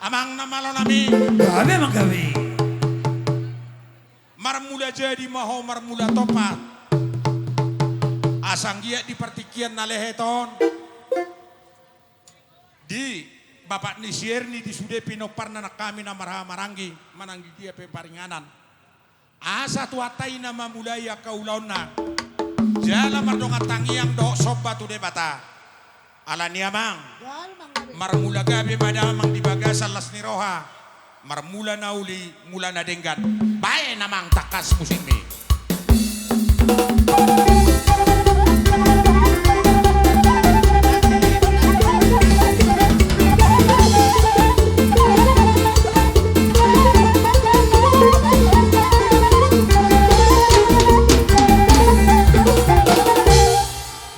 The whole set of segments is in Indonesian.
Amang namalo nami. Gabi mang gabi. Marmula jadi maho marmula topat. Asang dia di pertikian naleheton. Di Bapak Nisierni di sude pinopar na kami na maranggi mananggi dia peparinganan. Asa tuatai na mamulaya kaulaw na. Jala mardong tangiang do soba tu de bata. Ala niya mang. Marmula gabi madamang dibagas alas ni roha. Marmula na uli mula na denggan. Bae namang takas musim ni.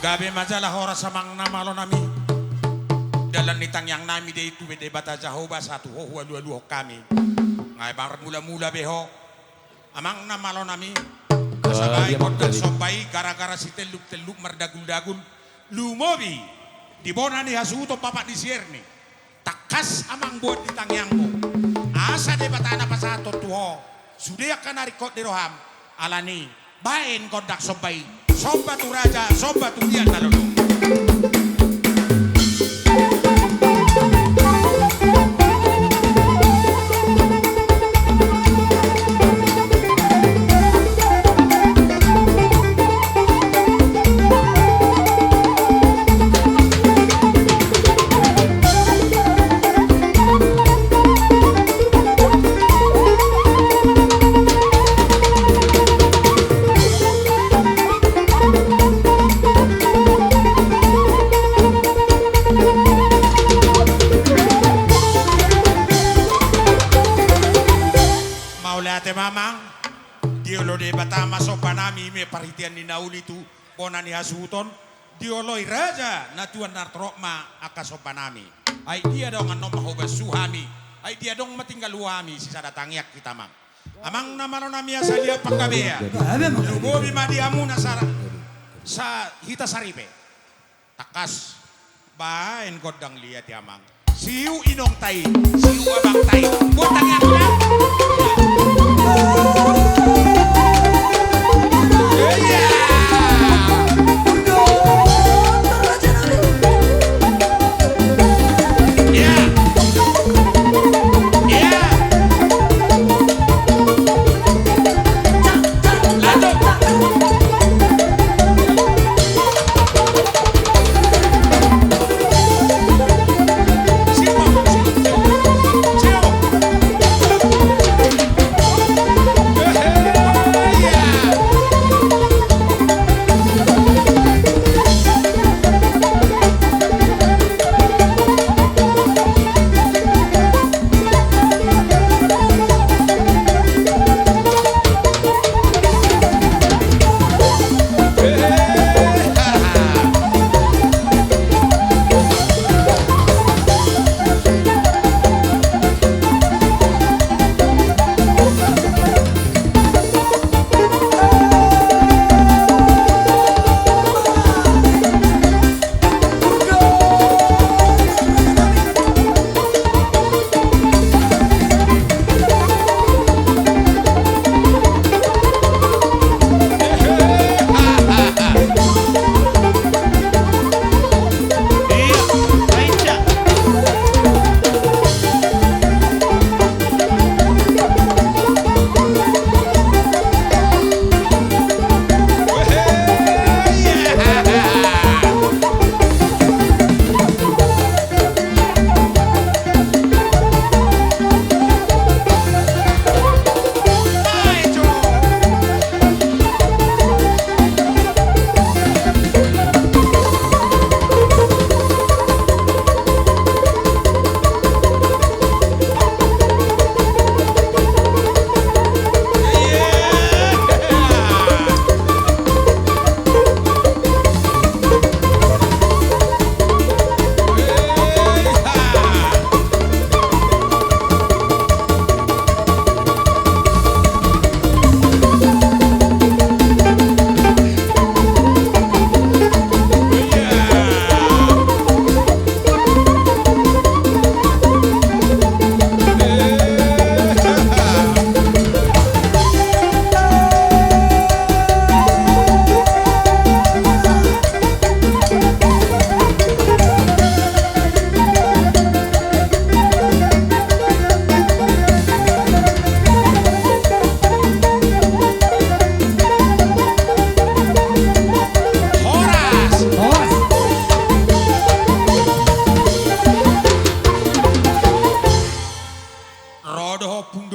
Gabi majalah horas samang namalo nami. Dalam nitang yang nami de itu bede bata Jehovah satu ho dua kami. Ngai bar mula-mula beho. Amang namalo nami. Kasabay kodang sobai gara-gara si teluk-teluk merdagul-dagul. Lumobi. Di bona ni hasuto papak di sierni. Takas amang buat di tangyangmu. Asa de bata na pasato tuho. Sudah akan narikot di roham. Alani. Bain kodak sobai. Soba tu raja, soba tu dia nalulu. Mamang, diolo de batama sopanami me paritian ni nauli tu bona ni hasuton dioloi raja natuan nartrokma aka sopanami. Ai dia dong anom mahobas suhami. Ai dia dong matinggal luami si sada tangyak kita mang. Amang namano nami asalia pakabea. Lugobi madiamu nasara sa hita saripe. Takas baen godang liat ya mang. Siu inong tai, siu abang tai. Buat tangyak na.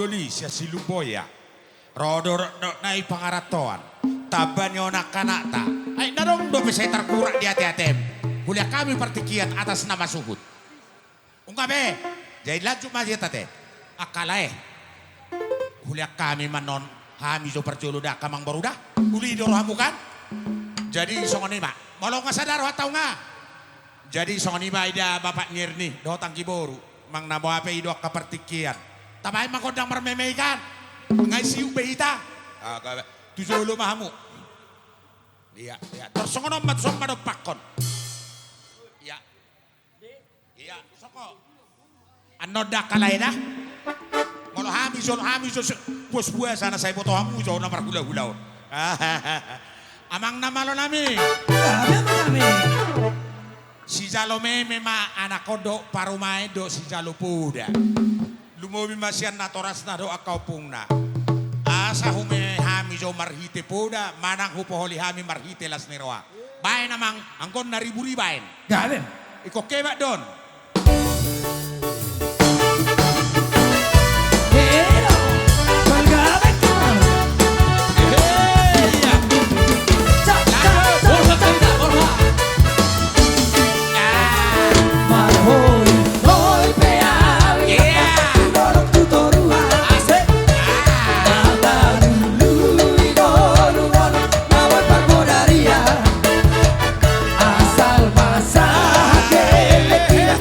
doli sia silumboya. Rodo na ipangaratoan. Taban yo nak-anak ta. Ay nadong do bisa terkurak di hati-hatim. Kuliah kami partikiat atas nama suhud. Ungkabe, jadi laju masih tate. Akalai. Kuliah kami manon hami jo perculuda kamang baruda. Uli do hamu kan. Jadi songoni mak. Malau nggak sadar atau nggak? Jadi songoni mak ida bapak ngirni do tangki boru. Mang nabo apa ido kapertikian. Tapi mang kodang mermemei kan. Ngai siu behita. Tujuh lu mahamu. Iya, iya. Terus ngono mat somma do pakon. Iya. Iya, soko. Anoda kalai dah. Kalau hami so puas sana saya foto hamu so nomor gula-gula. Amang nama lo nami. Kami. Si Jalome memang anak kodok parumae do si Jalupuda. Lumobi masian natoras na do akau pungna. Asa hume hami jo marhite poda manang hupoholi hami marhite las neroa. Bae namang angkon na riburi baen. Gaben. Iko kebak don. Pero, malgabe ka. Borja Karina, Borja. Marhoy, golpear. Dorong tutoruan. Asik. Mata dulu gol, lawan Parbodaria. Asal masak, kira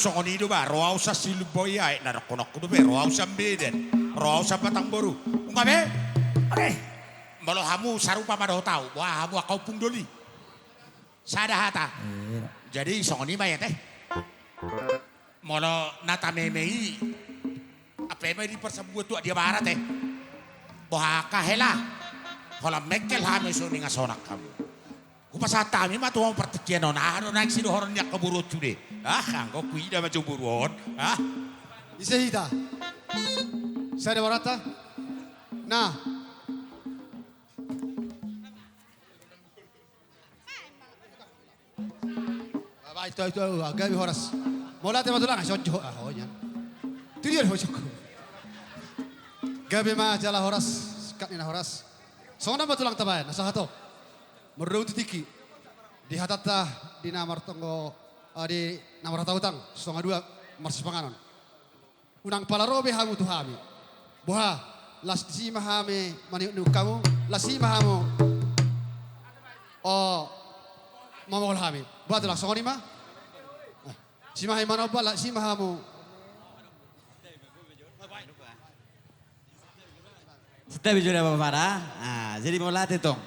songonido ba, roaw sa siluboy ay, narakonok ko be, roaw sa beden, roaw sa batang boru. Unga be, oke, malo hamu sarupa mado tau, wah hamu akau pungdoli. Sada hata. Jadi songoni ba ya teh? Malo natamemei, apa emang di persebuah tu dia barat teh? Bohaka hela, kalau mekel hamu suni ngasonak kamu. Upasata mi matu ang partikian na ano nang sinuhoron niya kaburot tude. Angko kuida macam buruon. Isehita. Saya warata. Nah. Baba itu gabi horas. Mola te matulang sojjo ahonya. Tidir hojoko. Gabi ma jala horas katnina horas. Sona matulang tabayan nasahato. Merutu tiki di hatata di namar tonggo di namar utang songa dua marsis panganon unang palarobe hamu tu hami boha las si mahame mani nu kamu las si mahamu oh mamol hami buat lah songa lima si mahai manoba las si mahamu Setiap bicara apa para, jadi mau latih tong.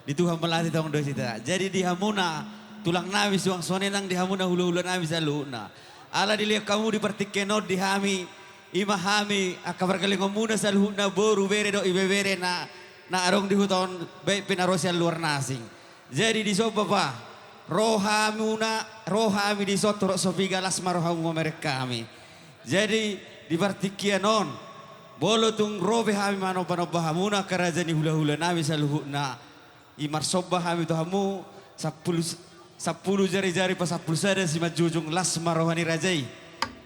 Di Tuhan melatih tong doa kita. Jadi di hamuna tulang nami suang sonenang di hamuna hulu-hulu nami saluna. Ala dilihat kamu di pertikenot di hami imahami akabar kali ngomuna saluna boru bere do ibe bere na arong di huton baik penarosian luar nasing. Jadi di sopa pa rohami di sotorok sofiga lasma rohamu mereka kami. Jadi di pertikenon bolo tung robe hami manoba hamuna kerajaan hula-hula nami saluna. Imar sobah kami tu hamu 10 jari-jari pas 10 sada si majujung las marohani rajai.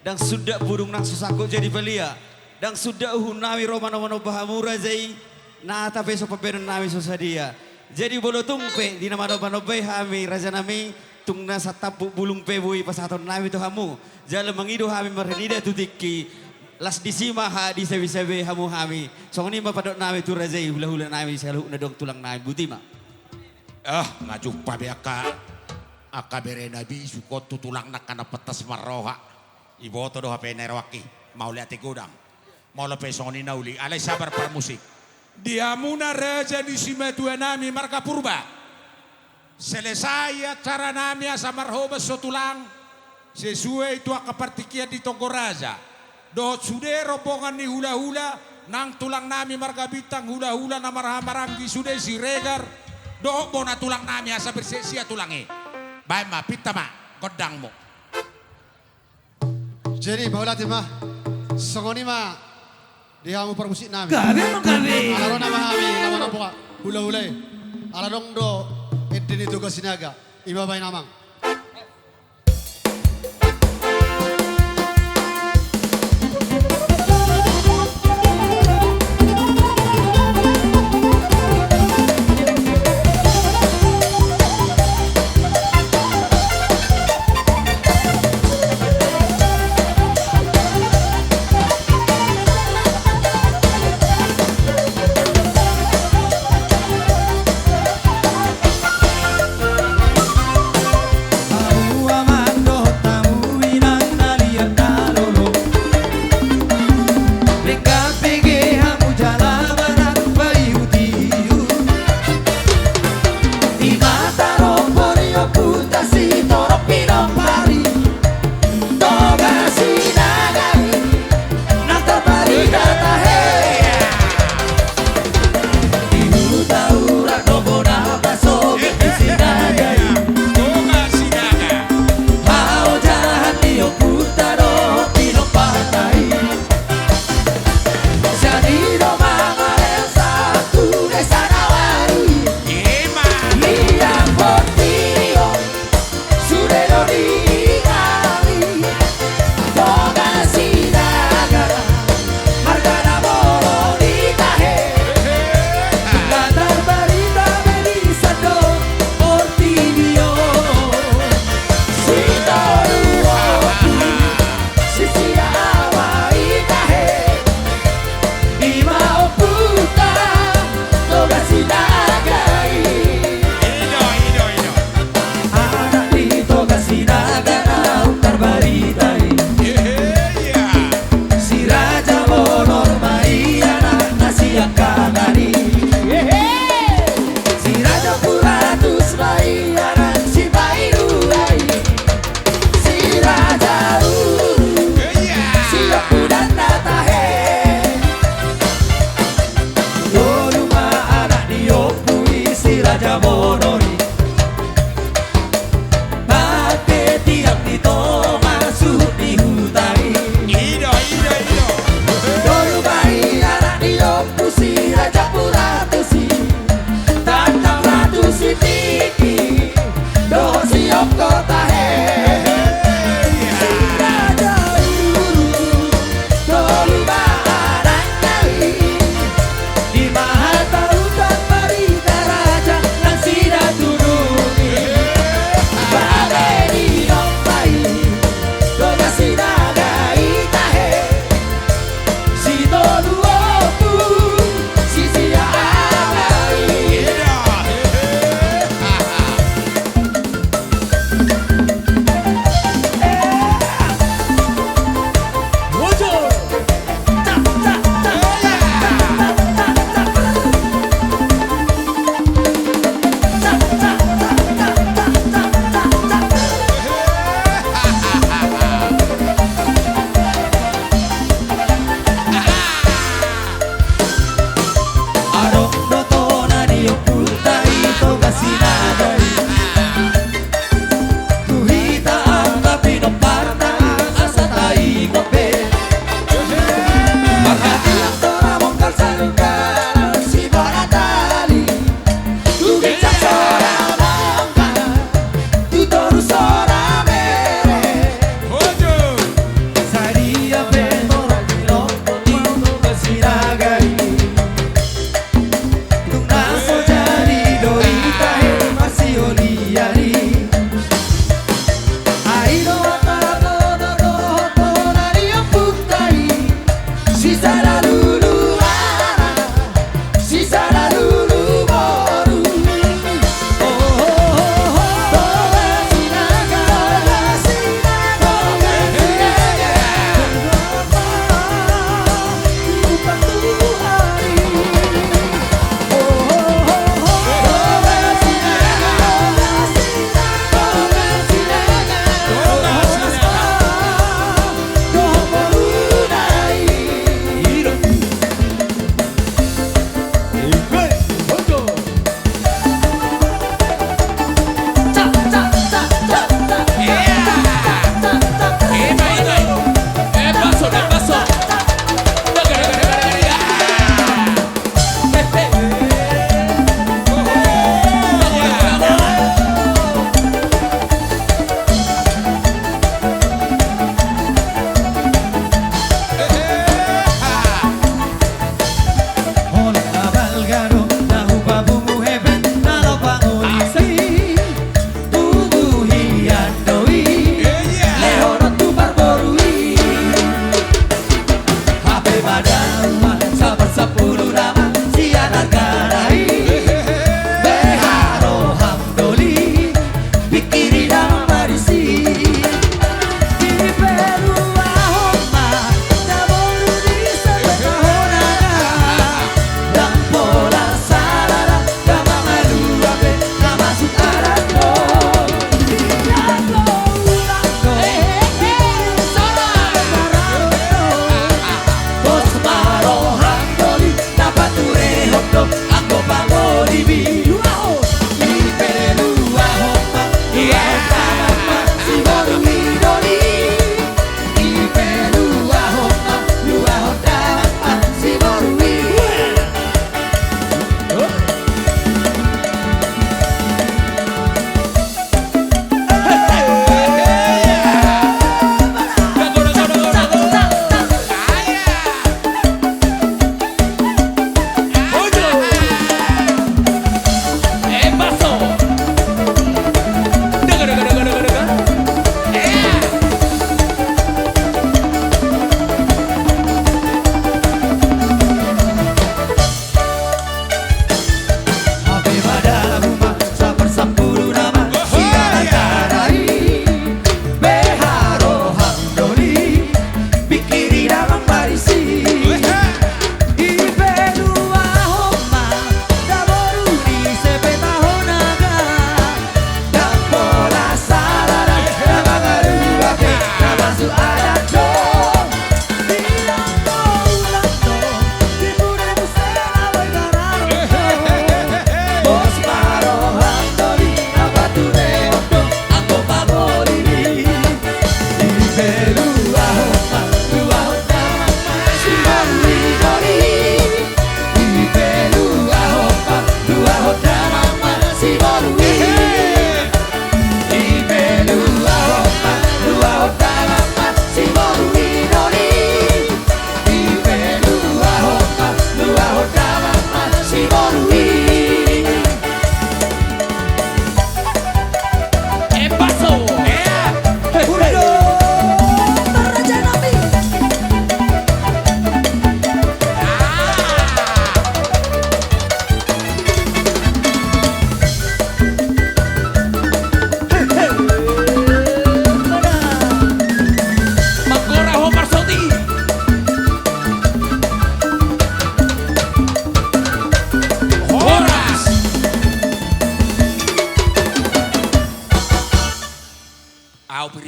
Dan sudah burung nang susako jadi belia. Dan sudah uhunawi romano-mano bahamu rajai. Na tapi so paperon nami susadia. Jadi bolo tungpe di nama-nama kami raja nami tung nasa tapu bulung pebui pas aton nami tu hamu. Jalan mengidu kami merenida tutiki. Las disima ha di sebi-sebi hamu kami. Song ni mapadok nami tu rajai hula-hula nami selalu nadong tulang nami butima. Ngajumpa be aka bere nabi sukot tutulang nak kana petas maroha. Iboto do hape nerwaki mau lihat godang. Mau lepe soni nauli alai sabar per musik. Dia muna raja di simetu nami marka purba. Selesai acara nami asa marhoba sotulang. Sesuai itu aka partikia di Togoraja. Do sude rombongan ni hula-hula nang tulang nami marga bintang hula-hula na marhamaranggi sude si regar. Do bona tulang nami asa bersesia tulangi. Baik ma pita ma godangmu. jadi baula tema songoni ma di hamu permusik nami Kami. ala nama hami nama poa hula-hula ala dong do edeni tugas sinaga ima bay namang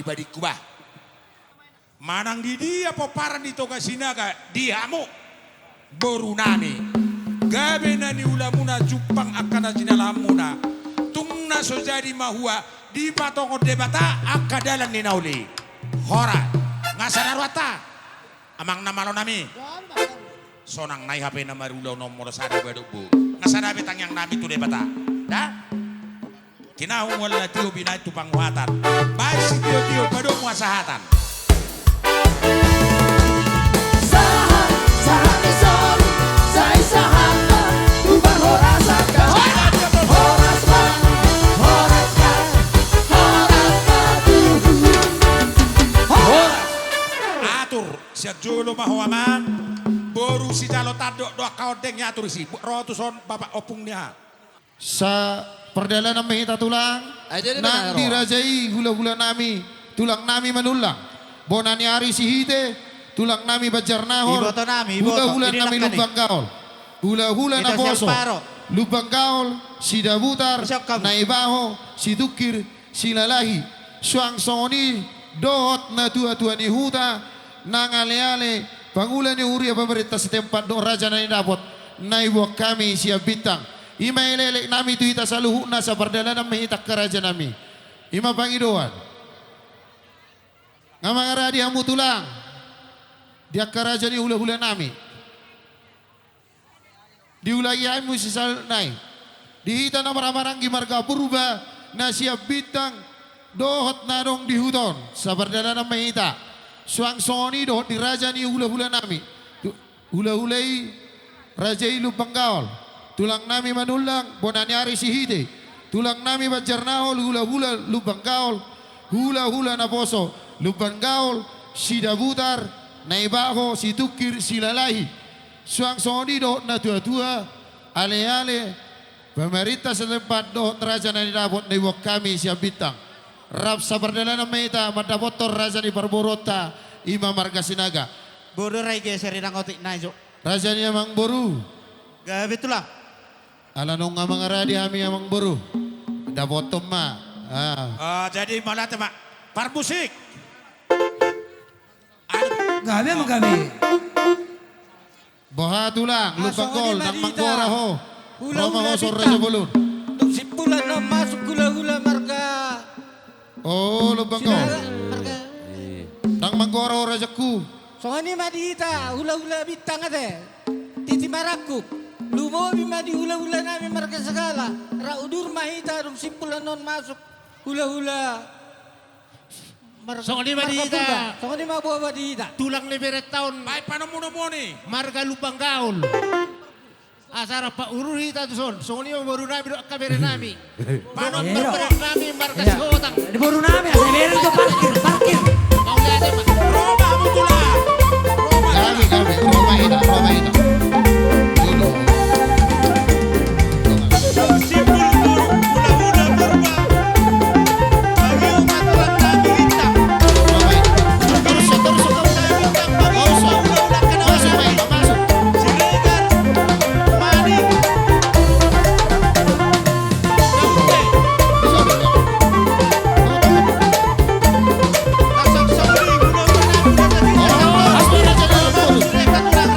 pribadiku bah. Manang di dia paparan di toga sinaga dihamu borunani. Gabe na ni ulamuna jupang akana jinalamuna. Tungna so jadi mahua di patongo debata akadalan ni nauli. Hora ngasadarwata amang namalo nami. Sonang nai HP na marulaw nomor sada badubu. Ngasadabi tang yang nami tu debata. Dah? Kinahong wala tiyo binay tu pangwatan. Baik si tiyo padong wasahatan. Sahat, sahat isol, sa isahan ka, tubang horasan ka. Horas pa, horas ka, tubuh. Horas! Atur, siya julo mahuaman. boru si jalo tadok doa kau dengnya turisi. Rotu son bapak opungnya. Sa perdalanan mahita tulang. Jadi Nang dirajai hula-hula nami. Tulang nami manulang. Bonani ari sihite. Tulang nami bajarnahol. Iboto nami, iboto. Hula-hula Ini nami nakani. lubang gaol. Hula-hula Ito na siyang poso. paro. Lubang gaol. Si dabutar. Siya kam- Naibaho. Si tukir. Si lalahi. Suang soni. Dohot na tua-tua ni huta. Nang ale-ale. Pangulan ni uri pemerintah setempat do raja na inabot. Naibuak kami siya bitang. Ima ilelek nami tuita sa luhuk na sa perdalanan mahitak karaja nami. Ima pangidoan. Nga mga radi hamu tulang. Dia karaja ni hula-hula nami. Diulagi hamu si salnay. Dihita na maramarang gimarga purba na siya bitang dohot na dong dihuton sa perdalanan mahita. Suang soni dohot di raja ni hula-hula nami. Hula-hulai raja ilu panggaol. Tulang nami manulang, bonanyari si hide. Tulang nami bajarnahol, hula-hula lubang gaol. Hula-hula na poso, lubang gaol, si dabutar, naibaho, si tukir, si lalahi. Suang soni dohot na tua-tua, ale-ale. Pemerintah setempat dohot raja na nidabot na iwak kami siya bitang. Rap sa perdalanan mahita, madabotor raja ni Barborota, Ima Marga Sinaga. Bodo ray geser ng otik na jo. Raja ni Amang Boru. Gabi ito lang. Alanong nga mga radi kami Amang Boru. Dabotom ma. Jadi malah temak parmusik. Gabi mo gabi. Boha tulang, lupang gol, nang manggora ho. Hula-hula Roma ho sorre bitang. sa bulun. Tung sipulan na masuk hula-hula marga. Oh, lupang gol. Marga. Nang manggora ho rajaku. So ni madita hula-hula bitang ate. Titi marakuk. Lumo bima di hula-hula namin marga segala. Raudur mahita dong sipulan non masuk hula-hula. So ni madita. So ni mabuha madita. Tulang ni beret taon Baik panamuno ni. marga lupang gaol. Asara pa ururita to son. So ni baru nami do kabere nami. Paano Pero- beret nami marga sotang. Di buru namin, sa meron ko parkir, parkir. Maulade ma. Roma mo tulang. Kami, Roma hita, Roma hita. Dulu. Simbol boru hula-hula turba. Bagi umat orang kami kita. Roma hita. Terus, masuk mahita, masuk. Siregar. Manik. Langsung soli hula-hula nami. Oh, raja ni Amang Boru.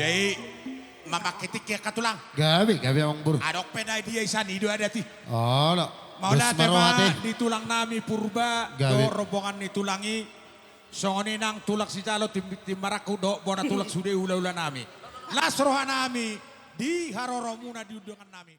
Jadi mamakitik ya katulang. Gabi amang buru. Adok peda dia isan hidu ada ti. Oh, no. Maula Bus marwate. tema di tulang nami purba Gabi. do rombongan ni tulangi. Songoni nang tulak si calo tim maraku do bona tulak sude ula-ula nami. Las roha nami di haroro muna di undangan nami.